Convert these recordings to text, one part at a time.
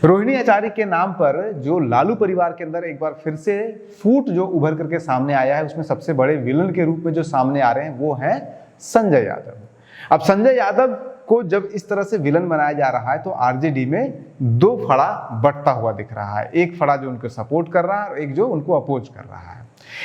रोहिणी आचार्य के नाम पर जो लालू परिवार के अंदर एक बार फिर से फूट जो उभर करके सामने आया है, उसमें सबसे बड़े विलन के रूप में जो सामने आ रहे हैं वो है संजय यादव। अब संजय यादव को जब इस तरह से विलन बनाया जा रहा है तो आरजेडी में दो फड़ा बंटता हुआ दिख रहा है, एक फड़ा जो उनको सपोर्ट कर रहा है और एक जो उनको अपोज कर रहा है।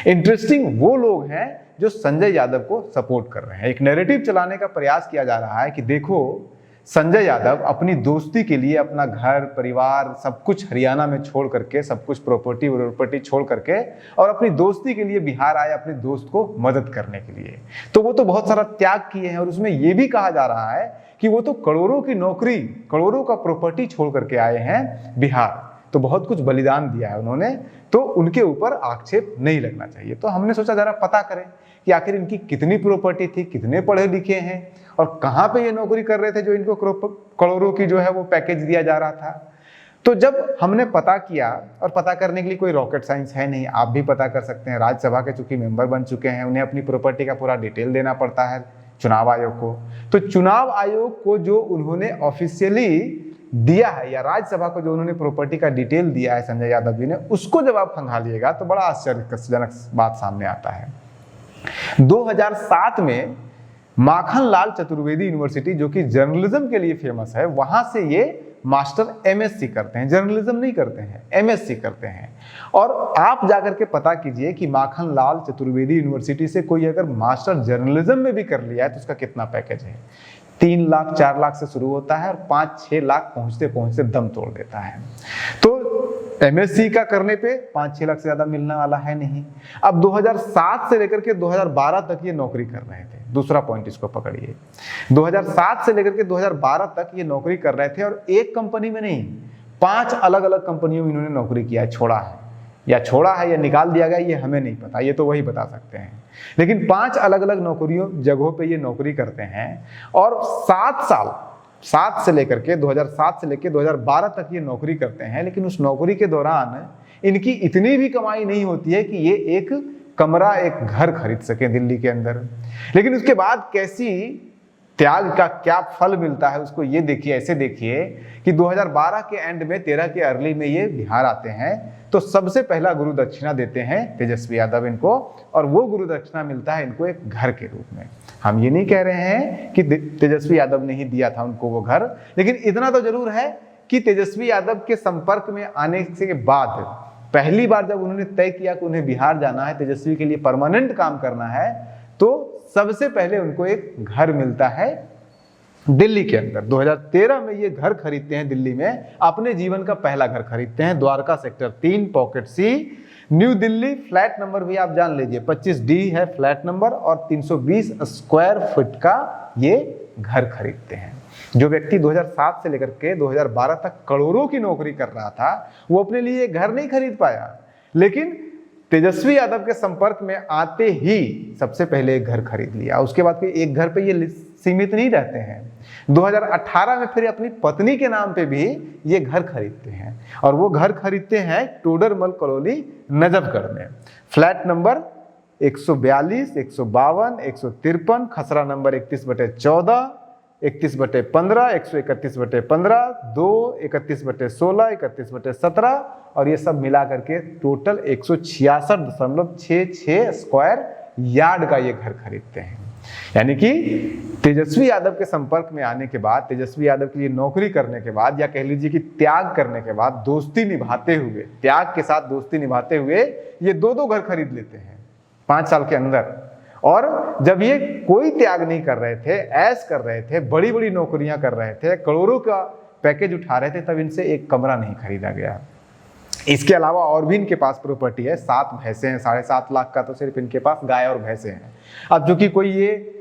इंटरेस्टिंग वो लोग हैं जो संजय यादव को सपोर्ट कर रहे हैं। एक नैरेटिव चलाने का प्रयास किया जा रहा है कि देखो संजय यादव अपनी दोस्ती के लिए अपना घर परिवार सब कुछ हरियाणा में छोड़ करके, सब कुछ प्रॉपर्टी छोड़ करके और अपनी दोस्ती के लिए बिहार आए अपने दोस्त को मदद करने के लिए। तो वो तो बहुत सारा त्याग किए हैं और उसमें ये भी कहा जा रहा है कि वो तो करोड़ों की नौकरी, करोड़ों का प्रॉपर्टी छोड़ करके आए हैं बिहार, तो बहुत कुछ बलिदान दिया है उन्होंने, तो उनके ऊपर आक्षेप नहीं लगना चाहिए। तो हमने सोचा जरा पता करें कि आखिर इनकी कितनी प्रॉपर्टी थी, कितने पढ़े लिखे हैं और कहाँ पे ये नौकरी कर रहे थे जो इनको करोड़ों की जो है वो पैकेज दिया जा रहा था। तो जब हमने पता किया, और पता करने के लिए कोई रॉकेट साइंस है नहीं, आप भी पता कर सकते हैं, राज्यसभा के चूंकि मेंबर बन चुके हैं, उन्हें अपनी प्रॉपर्टी का पूरा डिटेल देना पड़ता है चुनाव आयोग को। तो चुनाव आयोग को जो उन्होंने ऑफिशियली दिया है या राज्यसभा को जो उन्होंने प्रॉपर्टी का डिटेल दिया है संजय यादव जी ने, उसको जब आप खंगालिएगा तो बड़ा आश्चर्यजनक बात सामने आता है। 2007 में माखनलाल चतुर्वेदी यूनिवर्सिटी जो कि जर्नलिज्म के लिए फेमस है, वहां से ये मास्टर एमएससी करते हैं, जर्नलिज्म नहीं करते हैं, एमएससी करते हैं। और आप जाकर के पता कीजिए कि माखनलाल चतुर्वेदी यूनिवर्सिटी से कोई अगर मास्टर जर्नलिज्म में भी कर लिया है तो उसका कितना पैकेज है। 3 लाख 4 लाख से शुरू होता है और 5-6 लाख पहुंचते पहुंचते दम तोड़ देता है। तो एमएससी का करने पे 5-6 लाख से ज्यादा मिलने वाला है नहीं। अब 2007 से लेकर के 2012 तक ये नौकरी कर रहे थे। दूसरा पॉइंट इसको पकड़िए, 2007 से लेकर के 2012 तक ये नौकरी कर रहे थे और एक कंपनी में नहीं, 5 अलग अलग कंपनियों में इन्होंने नौकरी किया है। छोड़ा है या निकाल दिया गया ये हमें नहीं पता, ये तो वही बता सकते हैं। लेकिन 5 अलग अलग नौकरियों जगहों पे ये नौकरी करते हैं और 7 से लेकर के 2007 से लेकर 2012 तक ये नौकरी करते हैं। लेकिन उस नौकरी के दौरान इनकी इतनी भी कमाई नहीं होती है कि ये एक कमरा, एक घर खरीद सके दिल्ली के अंदर। लेकिन उसके बाद कैसी त्याग का क्या फल मिलता है उसको ये देखिए, ऐसे देखिए कि 2012 के एंड में 13 के अर्ली में ये बिहार आते हैं तो सबसे पहला गुरु दक्षिणा देते हैं तेजस्वी यादव इनको, और वो गुरु दक्षिणा मिलता है इनको एक घर के रूप में। हम ये नहीं कह रहे हैं कि तेजस्वी यादव ने ही दिया था उनको वो घर, लेकिन इतना तो जरूर है कि तेजस्वी यादव के संपर्क में आने के बाद पहली बार जब उन्होंने तय किया कि उन्हें बिहार जाना है, तेजस्वी के लिए परमानेंट काम करना है, तो सबसे पहले उनको एक घर मिलता है दिल्ली के अंदर। 2013 में ये घर खरीदते हैं दिल्ली में, अपने जीवन का पहला घर खरीदते हैं द्वारका सेक्टर 3 पॉकेट सी न्यू दिल्ली। फ्लैट नंबर भी आप जान लीजिए 25D है फ्लैट नंबर और 320 स्क्वायर फुट का ये घर खरीदते हैं। जो व्यक्ति 2007 से लेकर के 2012 तक करोड़ों की नौकरी कर रहा था वो अपने लिए घर नहीं खरीद पाया, लेकिन तेजस्वी यादव के संपर्क में आते ही सबसे पहले एक घर खरीद लिया। उसके बाद फिर एक घर पे ये सीमित नहीं रहते हैं, 2018 में फिर अपनी पत्नी के नाम पे भी ये घर खरीदते हैं और वो घर खरीदते हैं टोडरमल कॉलोनी नजफगढ़ में। फ्लैट नंबर 142, 152, 153, खसरा नंबर 31/14, 31/15, 131/15, 2, 31/16, 31/17 और ये सब मिला करके टोटल 166.66 स्क्वायर यार्ड का ये घर खरीदते हैं। यानी कि तेजस्वी यादव के संपर्क में आने के बाद, तेजस्वी यादव के लिए नौकरी करने के बाद, या कह लीजिए कि त्याग करने के बाद, दोस्ती निभाते हुए, त्याग के साथ दोस्ती निभाते हुए ये 2 घर खरीद लेते हैं 5 साल के अंदर। और जब ये कोई त्याग नहीं कर रहे थे, ऐश कर रहे थे, बड़ी बड़ी नौकरियां कर रहे थे, करोड़ों का पैकेज उठा रहे थे, तब इनसे एक कमरा नहीं खरीदा गया। इसके अलावा और भी इनके पास प्रॉपर्टी है, 7 भैंसे हैं, 7.5 लाख का तो सिर्फ इनके पास गाय और भैंसे हैं। अब चूंकि कोई ये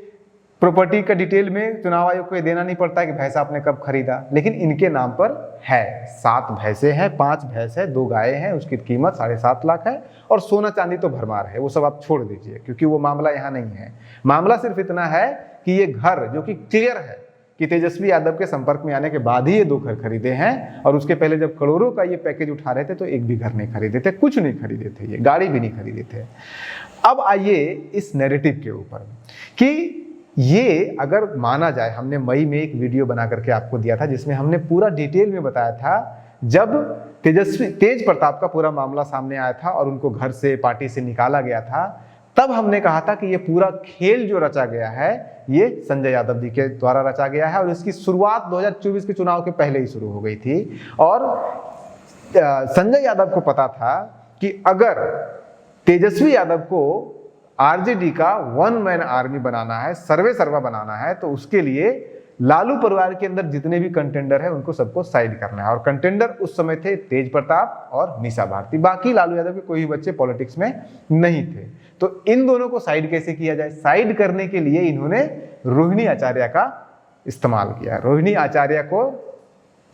प्रॉपर्टी का डिटेल में चुनाव आयोग को देना नहीं पड़ता है कि भैंसा आपने कब खरीदा, लेकिन इनके नाम पर है। 7 भैंसे हैं, 5 भैंस है, 2 गायें हैं, उसकी कीमत 7.5 लाख है और सोना चांदी तो भरमार है, वो सब आप छोड़ दीजिए क्योंकि वो मामला यहाँ नहीं है। मामला सिर्फ इतना है कि ये घर, जो कि क्लियर है कि तेजस्वी यादव के संपर्क में आने के बाद ही ये 2 घर खरीदे हैं और उसके पहले जब करोड़ों का ये पैकेज उठा रहे थे तो एक भी घर नहीं खरीदे थे, कुछ नहीं खरीदे थे, ये गाड़ी भी नहीं खरीदे थे। अब आइए इस नैरेटिव के ऊपर कि ये अगर माना जाए, हमने मई में एक वीडियो बना करके आपको दिया था जिसमें हमने पूरा डिटेल में बताया था जब तेज प्रताप का पूरा मामला सामने आया था और उनको घर से, पार्टी से निकाला गया था, तब हमने कहा था कि ये पूरा खेल जो रचा गया है ये संजय यादव जी के द्वारा रचा गया है और इसकी शुरुआत 2024 के चुनाव के पहले ही शुरू हो गई थी। और संजय यादव को पता था कि अगर तेजस्वी यादव को आरजेडी का वन मैन आर्मी बनाना है, सर्वे सर्वा बनाना है, तो उसके लिए लालू परिवार के अंदर जितने भी कंटेंडर है उनको सबको साइड करना है। और कंटेंडर उस समय थे तेज प्रताप और मीसा भारती, बाकी लालू यादव के कोई भी बच्चे पॉलिटिक्स में नहीं थे। तो इन दोनों को साइड कैसे किया जाए? साइड करने के लिए इन्होंने रोहिणी आचार्य का इस्तेमाल किया। रोहिणी आचार्य को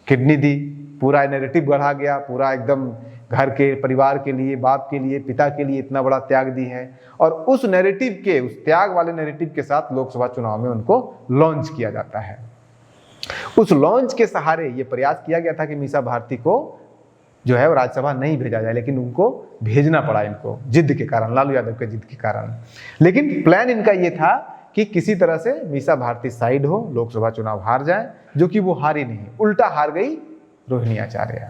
किडनी दी, पूरा नैरेटिव गढ़ा गया, पूरा एकदम घर के, परिवार के लिए, बाप के लिए, पिता के लिए इतना बड़ा त्याग दी है। और उस नैरेटिव के, उस त्याग वाले नैरेटिव के साथ लोकसभा चुनाव में उनको लॉन्च किया जाता है। उस लॉन्च के सहारे ये प्रयास किया गया था कि मीसा भारती को जो है वो राज्यसभा नहीं भेजा जाए, लेकिन उनको भेजना पड़ा, इनको जिद के कारण, लालू यादव के जिद के कारण। लेकिन प्लान इनका ये था कि किसी तरह से मीसा भारती साइड हो, लोकसभा चुनाव हार जाए, जो कि वो हारी नहीं, उल्टा हार गई रोहिणी आचार्य।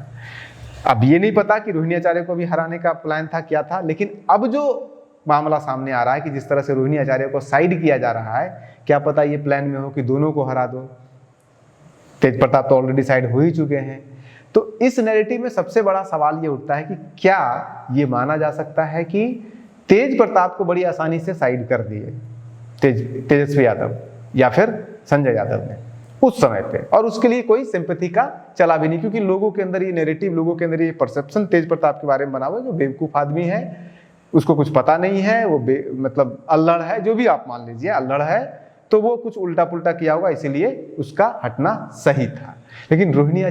अब ये नहीं पता कि रोहिणी आचार्य को भी हराने का प्लान था, क्या था, लेकिन अब जो मामला सामने आ रहा है कि जिस तरह से रोहिणी आचार्य को साइड किया जा रहा है, क्या पता ये प्लान में हो कि दोनों को हरा दो। तेज प्रताप तो ऑलरेडी साइड हो ही चुके हैं। तो इस नैरेटिव में सबसे बड़ा सवाल ये उठता है कि क्या ये माना जा सकता है कि तेज प्रताप को बड़ी आसानी से साइड कर दिए तेजस्वी यादव या फिर संजय यादव ने उस समय पे, और उसके लिए कोई सिंपैथी का चला भी नहीं, क्योंकि लोगों के अंदर ये नैरेटिव, लोगों के अंदर ये परसेप्शन तेज प्रताप के बारे में बना हुआ है, जो बेवकूफ आदमी है, उसको कुछ पता नहीं है, वो मतलब अल्लड़ है, जो भी आप मान लीजिए, अल्लड़ है, तो वो कुछ उल्टा पुल्टा किया होगा, इसीलिए उसका हटना सही था। लेकिन रोहिणी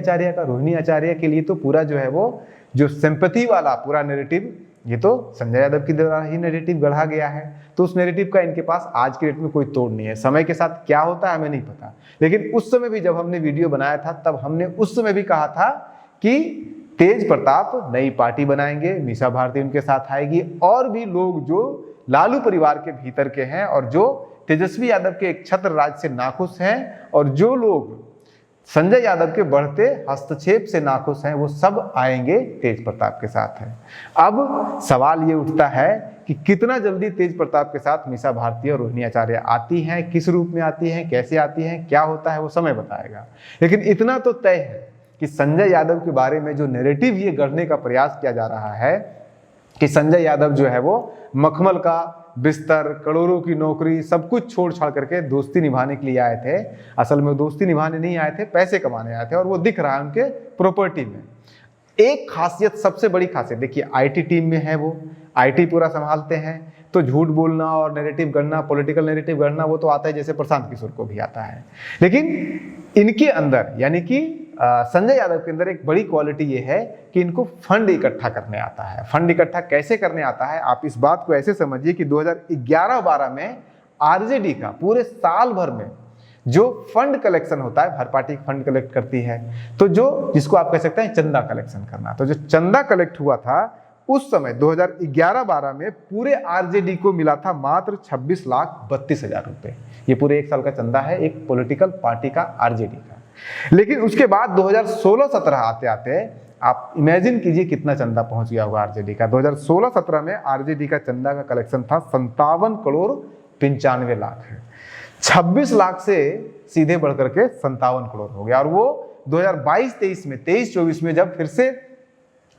आचार्य के लिए तो पूरा जो है वो जो सिंपैथी वाला पूरा नैरेटिव, ये तो संजय यादव की द्वारा ही नैरेटिव गढ़ा गया है। तो उस नैरेटिव का इनके पास आज के डेट में कोई तोड़ नहीं है। समय के साथ क्या होता है हमें नहीं पता, लेकिन उस समय भी जब हमने वीडियो बनाया था, तब हमने उस समय भी कहा था कि तेज प्रताप नई पार्टी बनाएंगे, मीसा भारती उनके साथ आएगी, और भी लोग जो लालू परिवार के भीतर के हैं और जो तेजस्वी यादव के एक छत्र राज से नाखुश हैं और जो लोग संजय यादव के बढ़ते हस्तक्षेप से नाखुश हैं, वो सब आएंगे तेज प्रताप के साथ है। अब सवाल ये उठता है कि कितना जल्दी तेज प्रताप के साथ मीसा भारती और रोहिणी आचार्य आती हैं, किस रूप में आती हैं, कैसे आती हैं, क्या होता है वो समय बताएगा। लेकिन इतना तो तय है कि संजय यादव के बारे में जो नैरेटिव ये गढ़ने का प्रयास किया जा रहा है कि संजय यादव जो है वो मखमल का बिस्तर, करोड़ों की नौकरी, सब कुछ छोड़ छाड़ करके दोस्ती निभाने के लिए आए थे। असल में दोस्ती निभाने नहीं आए थे, पैसे कमाने आए थे, और वो दिख रहा है उनके प्रॉपर्टी में। एक खासियत, सबसे बड़ी खासियत देखिए, आईटी टीम में है, वो आईटी पूरा संभालते हैं, तो झूठ बोलना और नैरेटिव गढ़ना, पॉलिटिकल नैरेटिव गढ़ना वो तो आता है, जैसे प्रशांत किशोर को भी आता है। लेकिन इनके अंदर, यानी कि संजय यादव के अंदर एक बड़ी क्वालिटी ये है कि इनको फंड इकट्ठा करने आता है। फंड इकट्ठा कैसे करने आता है, आप इस बात को ऐसे समझिए कि 2011-12 में आरजेडी का पूरे साल भर में जो फंड कलेक्शन होता है, हर पार्टी फंड कलेक्ट करती है, तो जो जिसको आप कह सकते हैं चंदा कलेक्शन करना, तो जो चंदा कलेक्ट हुआ था उस समय 2011-12 में पूरे आरजेडी को मिला था मात्र 26,32,000 रुपए। ये पूरे एक साल का चंदा है एक पॉलिटिकल पार्टी का, आरजेडी का। लेकिन उसके बाद 2016-17 आते आते आप इमेजिन कीजिए कितना चंदा पहुंच गया होगा आरजेडी का। 2016-17 में आरजेडी का चंदा का कलेक्शन था 57 करोड़ 95 लाख है। 26 लाख से सीधे बढ़कर के 57 करोड़ हो गया। और वो 2022-23 में, 23-24 में जब फिर से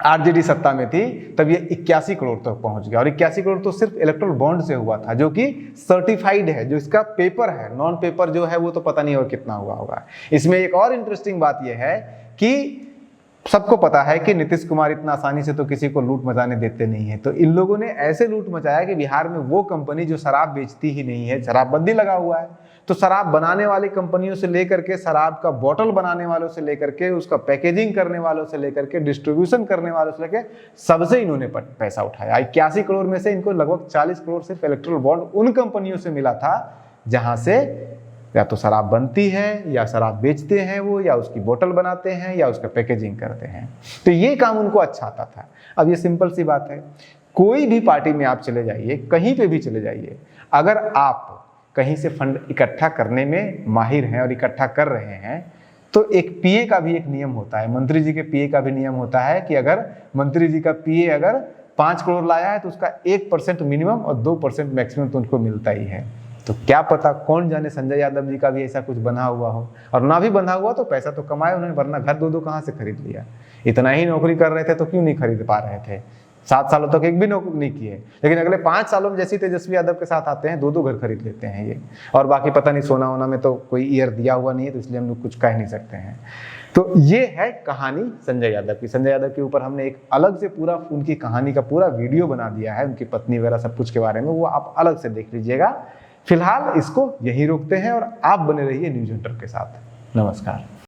आरजेडी सत्ता में थी, तब ये 81 करोड़ तक पहुंच गया। और 81 करोड़ तो सिर्फ इलेक्ट्रल बॉन्ड से हुआ था, जो कि सर्टिफाइड है, जो इसका पेपर है, नॉन पेपर जो है वो तो पता नहीं और कितना हुआ होगा। इसमें एक और इंटरेस्टिंग बात यह है कि सबको पता है कि नीतीश कुमार इतना आसानी से तो किसी को लूट मचाने देते नहीं है। तो इन लोगों ने ऐसे लूट मचाया कि बिहार में वो कंपनी जो शराब बेचती ही नहीं है, शराबबंदी लगा हुआ है, तो शराब बनाने वाली कंपनियों से लेकर के, शराब का बोतल बनाने वालों से लेकर के, उसका पैकेजिंग करने वालों से लेकर के, डिस्ट्रीब्यूशन करने वालों से लेकर, सबसे इन्होंने पैसा उठाया। 81 करोड़ में से इनको लगभग 40 करोड़ सिर्फ इलेक्ट्रल बॉन्ड उन कंपनियों से मिला था जहां से या तो शराब बनती है, या शराब बेचते हैं वो, या उसकी बोतल बनाते हैं, या उसका पैकेजिंग करते हैं। तो ये काम उनको अच्छा आता था। अब ये सिंपल सी बात है, कोई भी पार्टी में आप चले जाइए, कहीं पे भी चले जाइए, अगर आप कहीं से फंड इकट्ठा करने में माहिर हैं और इकट्ठा कर रहे हैं, तो एक पीए का भी एक नियम होता है, मंत्री जी के पीए का भी नियम होता है कि अगर मंत्री जी का पीए अगर 5 करोड़ लाया है तो उसका 1% मिनिमम और 2% मैक्सिमम तो उनको मिलता ही है। तो क्या पता, कौन जाने संजय यादव जी का भी ऐसा कुछ बना हुआ हो, और ना भी बना हुआ तो पैसा तो कमाए उन्होंने, वरना घर 2-2 कहाँ से खरीद लिया। इतना ही नौकरी कर रहे थे तो क्यों नहीं खरीद पा रहे थे, 7 सालों तक एक भी नौकरी नहीं की है, लेकिन अगले 5 सालों में जैसे तेजस्वी यादव के साथ आते हैं 2-2 घर खरीद लेते हैं ये। और बाकी पता नहीं सोना वोना में तो कोई ईयर दिया हुआ नहीं है, तो इसलिए हम लोग कुछ कह नहीं सकते हैं। तो ये है कहानी संजय यादव की। संजय यादव के ऊपर हमने एक अलग से पूरा उनकी कहानी का पूरा वीडियो बना दिया है, उनकी पत्नी वगैरह सब कुछ के बारे में, वो आप अलग से देख लीजिएगा। फिलहाल इसको यहीं रोकते हैं और आप बने रहिए न्यूज़ हंटर के साथ। नमस्कार।